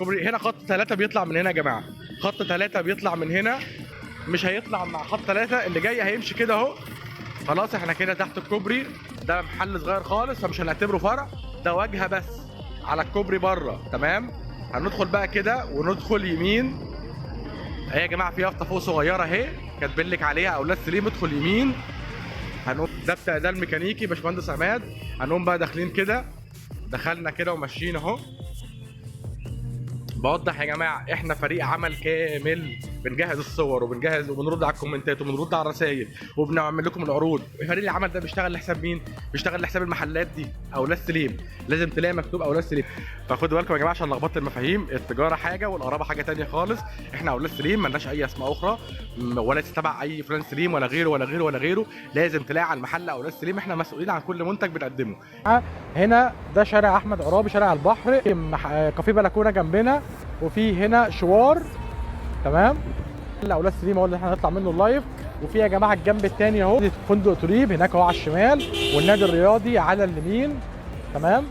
كوبري هنا خط 3 بيطلع من هنا يا جماعه، خط 3 بيطلع من هنا، مش هيطلع مع خط 3 اللي جاي، هيمشي كده اهو. خلاص احنا كده تحت الكوبري، ده محل صغير خالص فمش هنعتبره فرع، ده واجهه بس على الكوبري بره. تمام، هندخل بقى كده وندخل يمين اهي يا جماعه، في يافطه فوق صغيره اهي كاتبين لك عليها اولاد سليم، ادخل يمين. هنقوم ده بتاع ده الميكانيكي باشمهندس عماد. هنقوم بقى داخلين كده، دخلنا كده وماشيين اهو. بوضح يا جماعه احنا فريق عمل كامل، بنجهز الصور وبنجهز وبنرد على الكومنتات وبنرد على الرسائل وبنعمل لكم العروض. فريق العمل ده بيشتغل لحساب مين؟ بيشتغل لحساب المحلات دي اولاد سليم، لازم تلاقي مكتوب اولاد سليم. فخدوا بالكم يا جماعه عشان لخبطت المفاهيم، التجاره حاجه والقرابه حاجه ثانيه خالص. احنا اولاد سليم مالناش اي اسماء اخرى، ولا تتبع اي فلان سليم ولا غيره ولا غيره ولا غيره، لازم تلاقي على المحل اولاد سليم، احنا مسؤولين عن كل منتج بنقدمه. هنا ده شارع احمد عرابي، شارع البحر، كافيه بلكونه جنبنا، وفي هنا شوار. تمام، اولاد سليم هو اللي احنا هنطلع منه اللايف. وفي يا جماعه الجنب الثاني اهو فندق تريب هناك اهو على الشمال، والنادي الرياضي على اليمين. تمام.